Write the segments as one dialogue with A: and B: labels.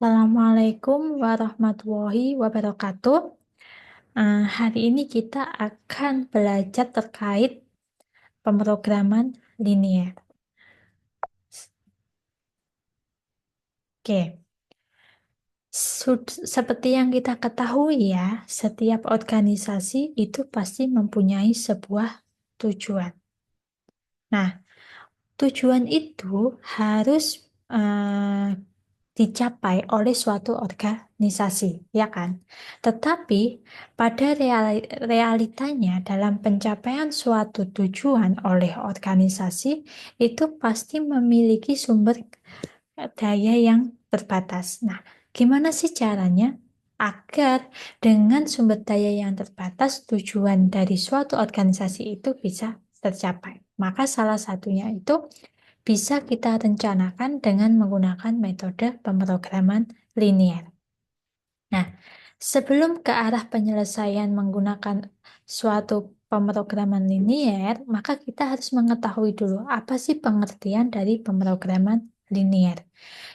A: Assalamualaikum warahmatullahi wabarakatuh. Hari ini kita akan belajar terkait pemrograman linier. Oke, seperti yang kita ketahui ya, setiap organisasi itu pasti mempunyai sebuah tujuan. Nah, tujuan itu harus dicapai oleh suatu organisasi, ya kan? Tetapi pada realitanya dalam pencapaian suatu tujuan oleh organisasi itu pasti memiliki sumber daya yang terbatas. Nah, gimana sih caranya agar dengan sumber daya yang terbatas tujuan dari suatu organisasi itu bisa tercapai? Maka salah satunya itu bisa kita rencanakan dengan menggunakan metode pemrograman linier. Nah, sebelum ke arah penyelesaian menggunakan suatu pemrograman linier, maka kita harus mengetahui dulu apa sih pengertian dari pemrograman linier.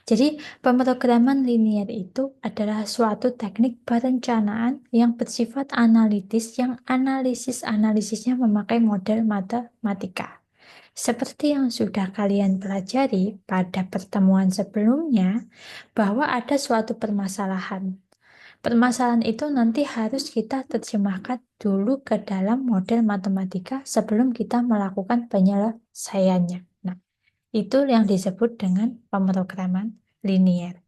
A: Jadi, pemrograman linier itu adalah suatu teknik perencanaan yang bersifat analitis yang analisis-analisisnya memakai model matematika. Seperti yang sudah kalian pelajari pada pertemuan sebelumnya, bahwa ada suatu permasalahan. Permasalahan itu nanti harus kita terjemahkan dulu ke dalam model matematika sebelum kita melakukan penyelesaiannya. Nah, itu yang disebut dengan pemrograman linier.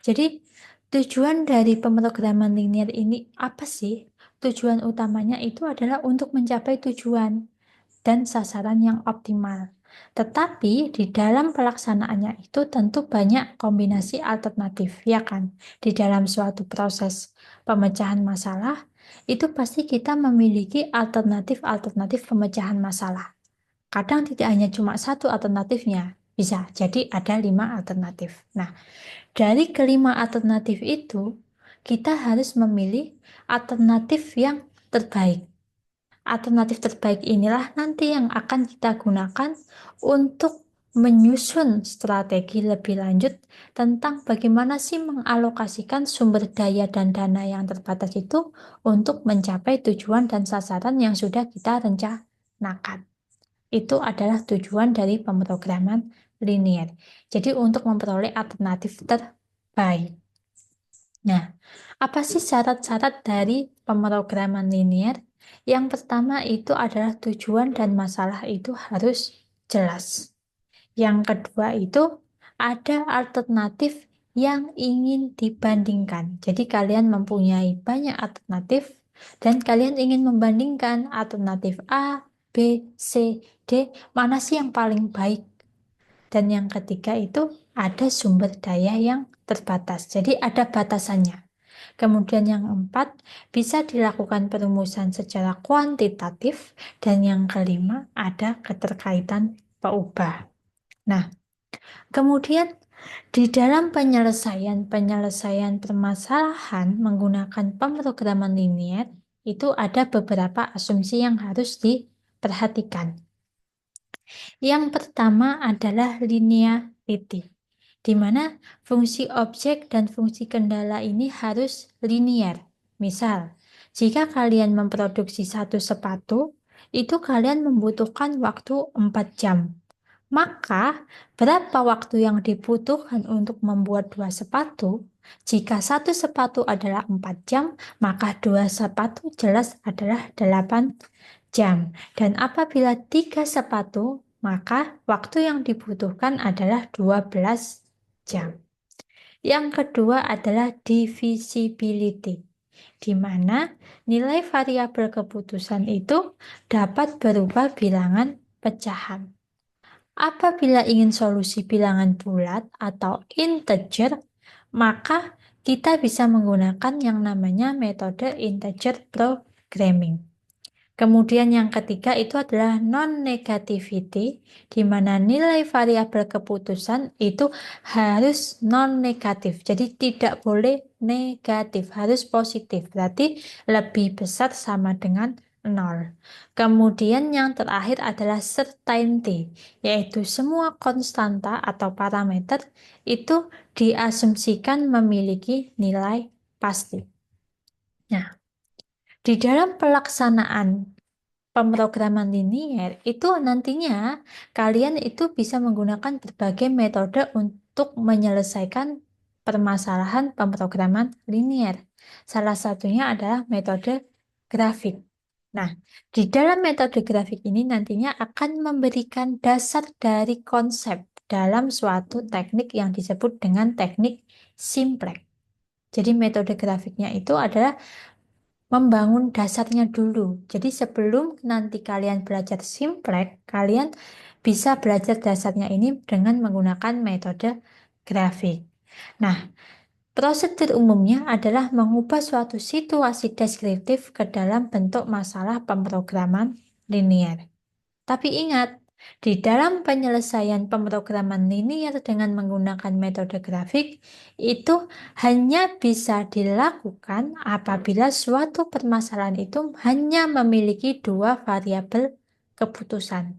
A: Jadi, tujuan dari pemrograman linier ini apa sih? Tujuan utamanya itu adalah untuk mencapai tujuan dan sasaran yang optimal. Tetapi di dalam pelaksanaannya itu tentu banyak kombinasi alternatif, ya kan? Di dalam suatu proses pemecahan masalah, itu pasti kita memiliki alternatif-alternatif pemecahan masalah. Kadang tidak hanya cuma satu alternatifnya, bisa jadi ada 5 alternatif. Nah, dari kelima alternatif itu, kita harus memilih alternatif yang terbaik. Alternatif terbaik inilah nanti yang akan kita gunakan untuk menyusun strategi lebih lanjut tentang bagaimana sih mengalokasikan sumber daya dan dana yang terbatas itu untuk mencapai tujuan dan sasaran yang sudah kita rencanakan. Itu adalah tujuan dari pemrograman linier. Jadi untuk memperoleh alternatif terbaik. Nah, apa sih syarat-syarat dari pemrograman linier? Yang pertama itu adalah tujuan dan masalah itu harus jelas. Yang kedua itu ada alternatif yang ingin dibandingkan. Jadi kalian mempunyai banyak alternatif dan kalian ingin membandingkan alternatif A, B, C, D, mana sih yang paling baik. Dan yang ketiga itu ada sumber daya yang terbatas. Jadi ada batasannya. Kemudian yang keempat, bisa dilakukan perumusan secara kuantitatif. Dan yang kelima, ada keterkaitan peubah. Nah, kemudian di dalam penyelesaian permasalahan menggunakan pemrograman linier, itu ada beberapa asumsi yang harus diperhatikan. Yang pertama adalah linearity, di mana fungsi objek dan fungsi kendala ini harus linear. Misal, jika kalian memproduksi satu sepatu, itu kalian membutuhkan waktu 4 jam. Maka, berapa waktu yang dibutuhkan untuk membuat 2 sepatu? Jika satu sepatu adalah 4 jam, maka 2 sepatu jelas adalah 8 jam. Dan apabila 3 sepatu, maka waktu yang dibutuhkan adalah 12 jam. Yang kedua adalah divisibility, di mana nilai variabel keputusan itu dapat berubah bilangan pecahan. Apabila ingin solusi bilangan bulat atau integer, maka kita bisa menggunakan yang namanya metode integer programming. Kemudian yang ketiga itu adalah non-negativity, di mana nilai variabel keputusan itu harus non-negatif. Jadi tidak boleh negatif, harus positif. Berarti lebih besar sama dengan nol. Kemudian yang terakhir adalah certainty, yaitu semua konstanta atau parameter itu diasumsikan memiliki nilai pasti. Nah, di dalam pelaksanaan pemrograman linier itu nantinya kalian itu bisa menggunakan berbagai metode untuk menyelesaikan permasalahan pemrograman linier. Salah satunya adalah metode grafik. Nah, di dalam metode grafik ini nantinya akan memberikan dasar dari konsep dalam suatu teknik yang disebut dengan teknik simplex. Jadi metode grafiknya itu adalah membangun dasarnya dulu. Jadi sebelum nanti kalian belajar simplex, kalian bisa belajar dasarnya ini dengan menggunakan metode grafik. Nah, prosedur umumnya adalah mengubah suatu situasi deskriptif ke dalam bentuk masalah pemrograman linier. Tapi ingat, di dalam penyelesaian pemrograman linier dengan menggunakan metode grafik, itu hanya bisa dilakukan apabila suatu permasalahan itu hanya memiliki dua variabel keputusan.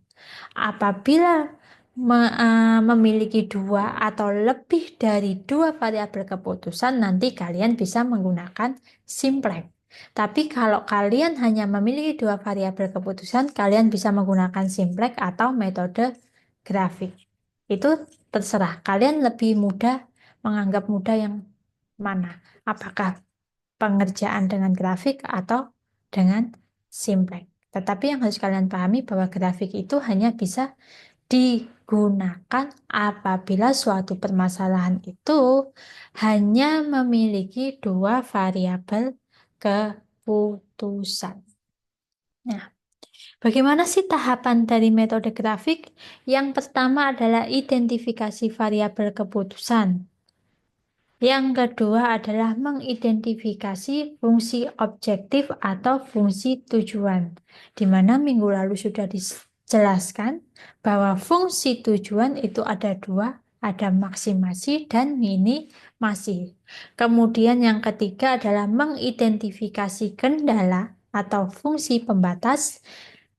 A: Apabila memiliki dua atau lebih dari dua variabel keputusan, nanti kalian bisa menggunakan simplex. Tapi kalau kalian hanya memiliki dua variabel keputusan, kalian bisa menggunakan simplex atau metode grafik. Itu terserah. Kalian lebih mudah menganggap mudah yang mana? Apakah pengerjaan dengan grafik atau dengan simplex? Tetapi yang harus kalian pahami bahwa grafik itu hanya bisa digunakan apabila suatu permasalahan itu hanya memiliki dua variabel keputusan. Nah, bagaimana sih tahapan dari metode grafik? Yang pertama adalah identifikasi variabel keputusan. Yang kedua adalah mengidentifikasi fungsi objektif atau fungsi tujuan, di mana minggu lalu sudah dijelaskan bahwa fungsi tujuan itu ada dua, ada maksimasi dan minimasi. Kemudian yang ketiga adalah mengidentifikasi kendala atau fungsi pembatas.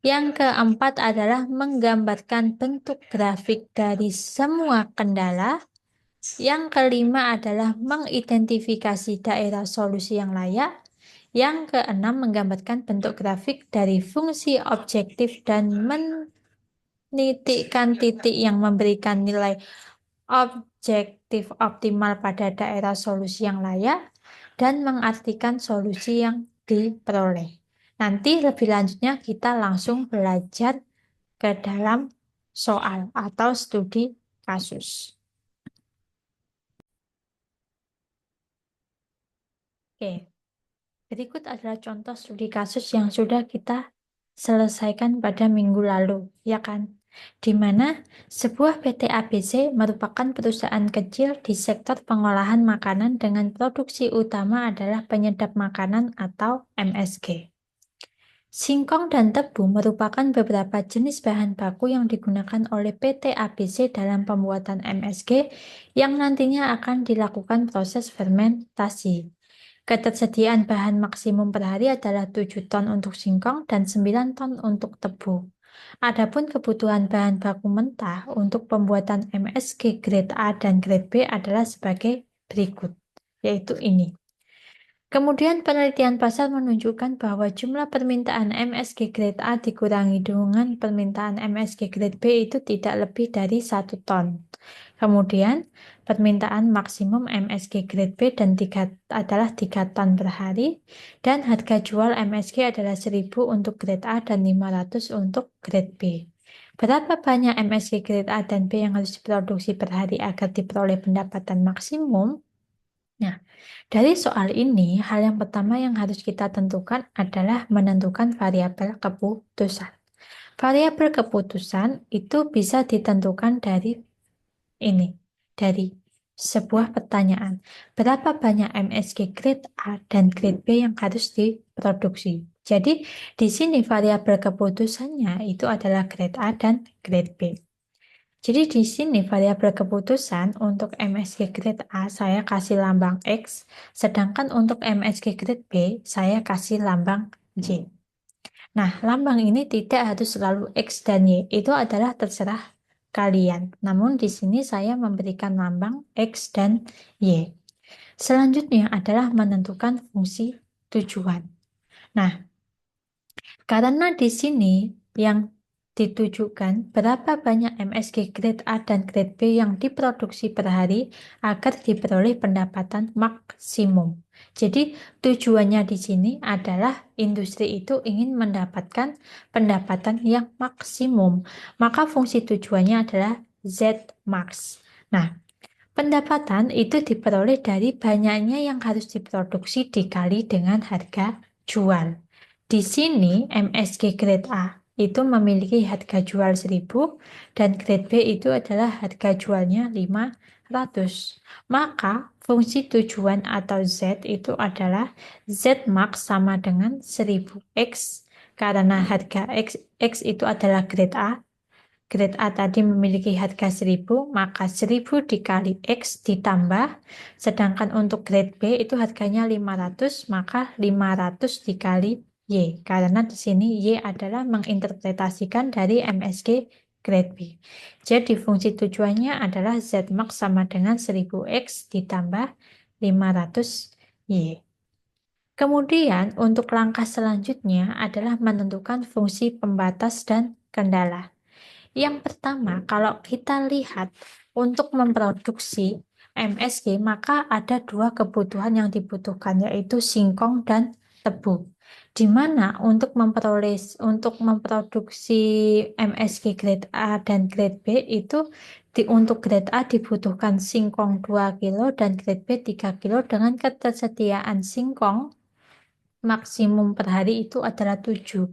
A: Yang keempat adalah menggambarkan bentuk grafik dari semua kendala. Yang kelima adalah mengidentifikasi daerah solusi yang layak. Yang keenam menggambarkan bentuk grafik dari fungsi objektif dan menitikkan titik yang memberikan nilai objektif optimal pada daerah solusi yang layak dan mengartikan solusi yang diperoleh. Nanti lebih lanjutnya kita langsung belajar ke dalam soal atau studi kasus. Oke. Berikut adalah contoh studi kasus yang sudah kita selesaikan pada minggu lalu, ya kan? Di mana sebuah PT ABC merupakan perusahaan kecil di sektor pengolahan makanan dengan produksi utama adalah penyedap makanan atau MSG. Singkong dan tebu merupakan beberapa jenis bahan baku yang digunakan oleh PT ABC dalam pembuatan MSG yang nantinya akan dilakukan proses fermentasi. Ketersediaan bahan maksimum per hari adalah 7 ton untuk singkong dan 9 ton untuk tebu. Adapun kebutuhan bahan baku mentah untuk pembuatan MSG grade A dan grade B adalah sebagai berikut, yaitu ini. Kemudian penelitian pasar menunjukkan bahwa jumlah permintaan MSG grade A dikurangi dengan permintaan MSG grade B itu tidak lebih dari 1 ton. Kemudian permintaan maksimum MSG grade B adalah 3 ton per hari dan harga jual MSG adalah 1.000 untuk grade A dan 500 untuk grade B. Berapa banyak MSG grade A dan B yang harus diproduksi per hari agar diperoleh pendapatan maksimum? Nah, dari soal ini, hal yang pertama yang harus kita tentukan adalah menentukan variabel keputusan. Variabel keputusan itu bisa ditentukan dari ini, dari sebuah pertanyaan. Berapa banyak MSG grade A dan grade B yang harus diproduksi? Jadi, di sini variabel keputusannya itu adalah grade A dan grade B. Jadi di sini variabel keputusan untuk MSG grade A saya kasih lambang X, sedangkan untuk MSG grade B saya kasih lambang Y. Nah, lambang ini tidak harus selalu X dan Y. Itu adalah terserah kalian. Namun di sini saya memberikan lambang X dan Y. Selanjutnya adalah menentukan fungsi tujuan. Nah, karena di sini yang ditujukan berapa banyak MSG grade A dan grade B yang diproduksi per hari agar diperoleh pendapatan maksimum. Jadi tujuannya di sini adalah industri itu ingin mendapatkan pendapatan yang maksimum. Maka fungsi tujuannya adalah Z-max. Nah, pendapatan itu diperoleh dari banyaknya yang harus diproduksi dikali dengan harga jual. Di sini MSG grade A itu memiliki harga jual 1000 dan grade B itu adalah harga jualnya 500. Maka fungsi tujuan atau Z itu adalah Z max sama dengan 1000X karena harga X itu adalah grade A. Grade A tadi memiliki harga 1000, maka 1000 dikali X ditambah, sedangkan untuk grade B itu harganya 500, maka 500 dikali Y, karena di sini Y adalah menginterpretasikan dari MSG grade B. Jadi fungsi tujuannya adalah Z max sama dengan 1000X ditambah 500Y. Kemudian untuk langkah selanjutnya adalah menentukan fungsi pembatas dan kendala. Yang pertama, kalau kita lihat untuk memproduksi MSG, maka ada dua kebutuhan yang dibutuhkan, yaitu singkong dan tebu. Di mana untuk memproduksi MSG grade A dan grade B itu untuk grade A dibutuhkan singkong 2 kilo dan grade B 3 kilo dengan ketersediaan singkong maksimum per hari itu adalah 7.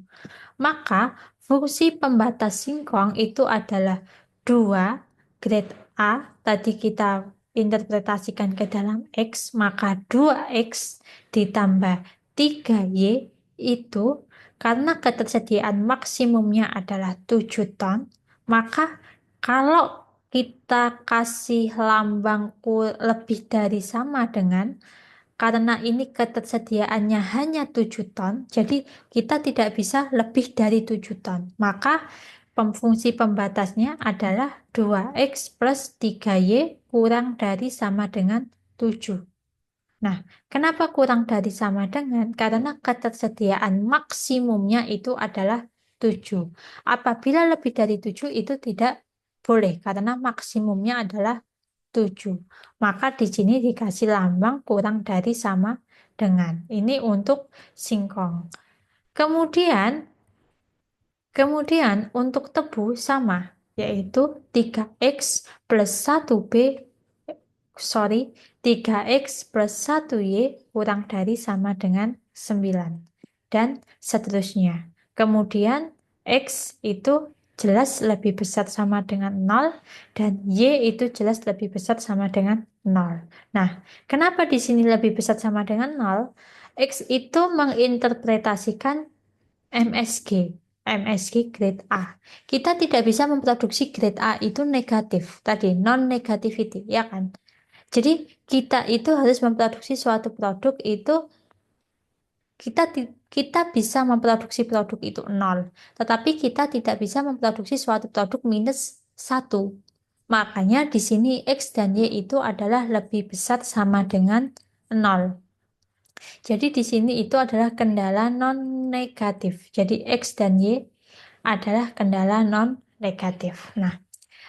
A: Maka fungsi pembatas singkong itu adalah 2 grade A, tadi kita interpretasikan ke dalam X, maka 2X ditambah 3Y itu karena ketersediaan maksimumnya adalah 7 ton, maka kalau kita kasih lambang lebih dari sama dengan, karena ini ketersediaannya hanya 7 ton, jadi kita tidak bisa lebih dari 7 ton. Maka fungsi pembatasnya adalah 2X plus 3Y kurang dari sama dengan 7. Nah, kenapa kurang dari sama dengan? Karena ketersediaan maksimumnya itu adalah 7. Apabila lebih dari 7 itu tidak boleh, karena maksimumnya adalah 7. Maka di sini dikasih lambang kurang dari sama dengan. Ini untuk singkong. Kemudian, kemudian untuk tebu sama, yaitu 3X plus 1B, sorry, 3X plus 1Y kurang dari sama dengan 9. Dan seterusnya. Kemudian X itu jelas lebih besar sama dengan 0 dan Y itu jelas lebih besar sama dengan 0. Nah, kenapa di sini lebih besar sama dengan 0? X itu menginterpretasikan MSG, MSG grade A. Kita tidak bisa memproduksi grade A itu negatif, tadi non-negativity, ya kan? Jadi kita itu harus memproduksi suatu produk itu kita bisa memproduksi produk itu 0, tetapi kita tidak bisa memproduksi suatu produk minus 1. Makanya di sini X dan Y itu adalah lebih besar sama dengan 0. Jadi di sini itu adalah kendala non-negatif. Jadi X dan Y adalah kendala non-negatif. Nah,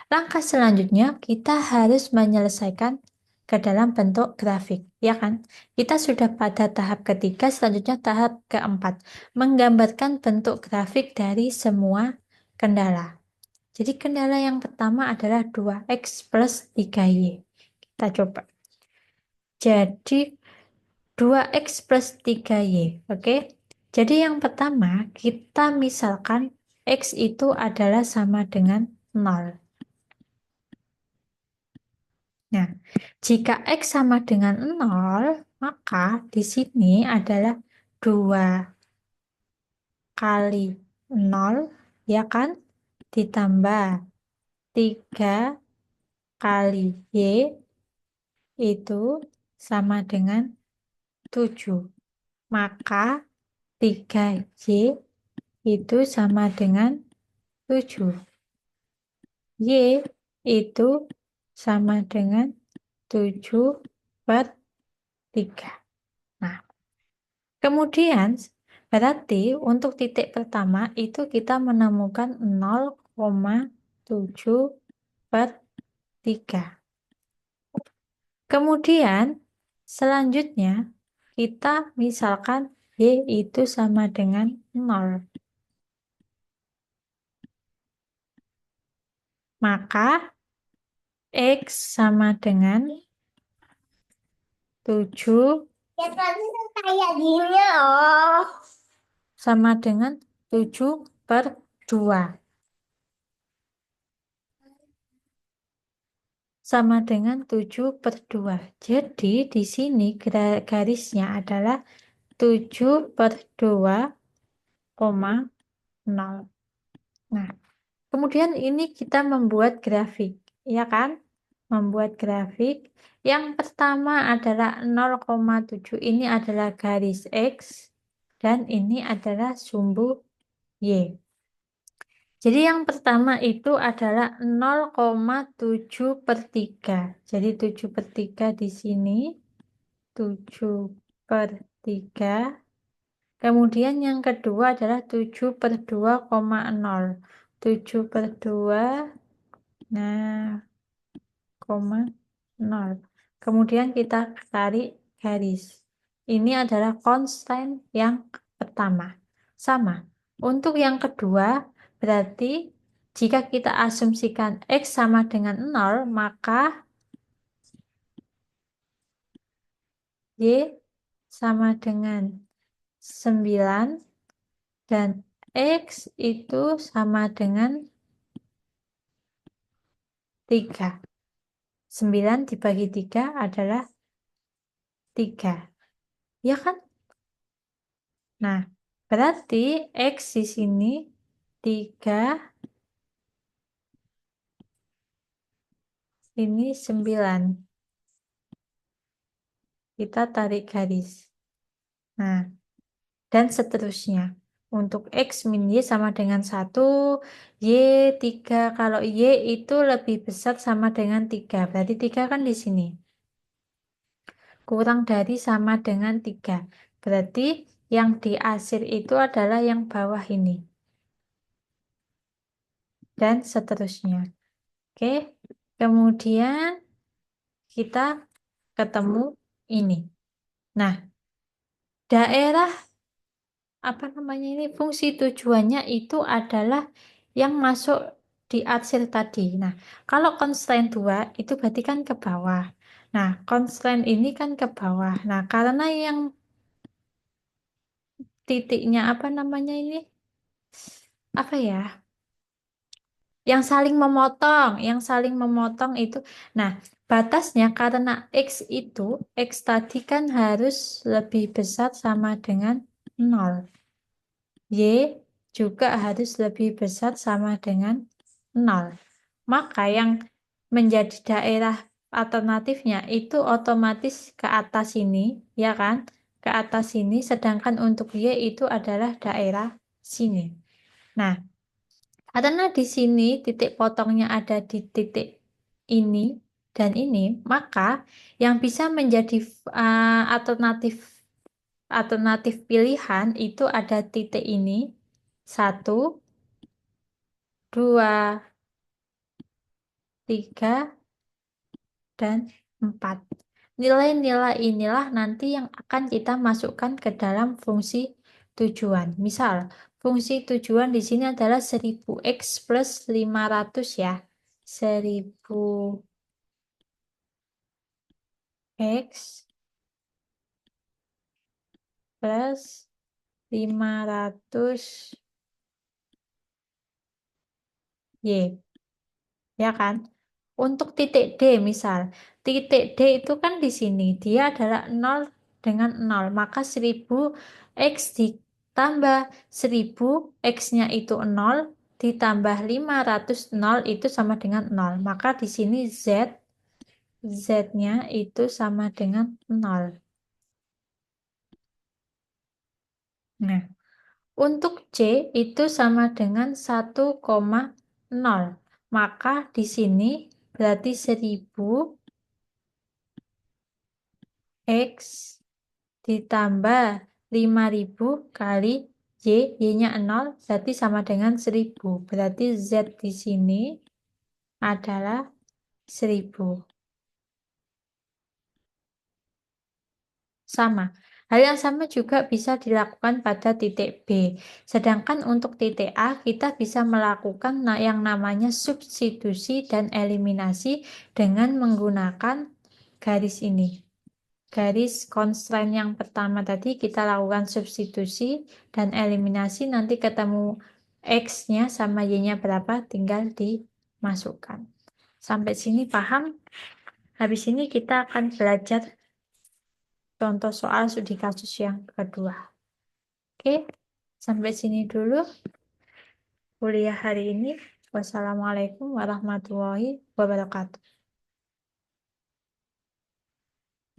A: langkah selanjutnya kita harus menyelesaikan ke dalam bentuk grafik, ya kan? Kita sudah pada tahap ketiga, selanjutnya tahap keempat, menggambarkan bentuk grafik dari semua kendala. Jadi kendala yang pertama adalah 2X plus 3Y. Kita coba. Jadi 2X plus 3Y, oke? Jadi yang pertama, kita misalkan X itu adalah sama dengan 0. Nah, jika X sama dengan 0, maka di sini adalah 2 kali 0, ya kan? Ditambah 3 kali Y itu sama dengan 7. Maka 3Y itu sama dengan 7. Y itu sama dengan 7 per 3. Nah, kemudian berarti untuk titik pertama itu kita menemukan 0,7 per 3. Kemudian selanjutnya kita misalkan Y itu sama dengan 0. Maka X sama dengan 7
B: Ya tadi kayak gini oh.
A: sama dengan 7 per 2. Sama dengan 7 per 2. Jadi di sini garisnya adalah 7 per 2,0. Nah, kemudian ini kita membuat grafik, ya kan? Membuat grafik. Yang pertama adalah 0,7. Ini adalah garis X dan ini adalah sumbu Y. Jadi yang pertama itu adalah 0,7 per 3. Jadi 7 per 3 di sini. 7 per 3. Kemudian yang kedua adalah 7 per 2,0. 7 per 2, nah, koma 0. Kemudian kita tarik garis. Ini adalah konstan yang pertama. Sama. Untuk yang kedua, berarti jika kita asumsikan X sama dengan 0, maka Y sama dengan 9 dan X itu sama dengan 3. 9 dibagi 3 adalah 3. Ya kan? Nah, berarti X di sini 3, ini 9. Kita tarik garis. Nah, dan seterusnya. Untuk X min Y sama dengan 1, Y 3. Kalau Y itu lebih besar sama dengan 3. Berarti 3 kan di sini. Kurang dari sama dengan 3. Berarti yang di akhir itu adalah yang bawah ini. Dan seterusnya. Oke. Kemudian kita ketemu ini. Nah, daerah apa namanya ini fungsi tujuannya itu adalah yang masuk di arsir tadi. Nah, kalau constraint 2 itu berarti kan ke bawah. Nah, constraint ini kan ke bawah. Nah, karena yang titiknya apa namanya ini? Apa ya? Yang saling memotong itu. Nah, batasnya karena X itu, X tadi kan harus lebih besar sama dengan 0. Y juga harus lebih besar sama dengan 0. Maka yang menjadi daerah alternatifnya itu otomatis ke atas ini, ya kan? Ke atas sini, sedangkan untuk Y itu adalah daerah sini. Nah, karena di sini titik potongnya ada di titik ini dan ini, maka yang bisa menjadi alternatif alternatif pilihan itu ada titik ini, 1, 2, 3, dan 4. Nilai-nilai inilah nanti yang akan kita masukkan ke dalam fungsi tujuan. Misal, fungsi tujuan di sini adalah 1000x plus 500 ya. 1000x plus 500y. Ya kan? Untuk titik D misal, titik D itu kan di sini, dia adalah 0 dengan 0, maka 1000x ditambah 1000, x-nya itu 0, ditambah 500, 0 itu sama dengan 0, maka di sini z-nya itu sama dengan 0. Nah, Untuk C itu sama dengan 1,0. Maka di sini berarti 1000 X ditambah 5000 kali Y, Y-nya 0, berarti sama dengan 1000. Berarti Z di sini adalah 1000. Sama. Hal yang sama juga bisa dilakukan pada titik B. Sedangkan untuk titik A, kita bisa melakukan yang namanya substitusi dan eliminasi dengan menggunakan garis ini. Garis constraint yang pertama tadi kita lakukan substitusi dan eliminasi, nanti ketemu X-nya sama Y-nya berapa, tinggal dimasukkan. Sampai sini paham? Habis ini kita akan belajar contoh soal studi kasus yang kedua. Oke, sampai sini dulu kuliah hari ini. Wassalamualaikum warahmatullahi wabarakatuh.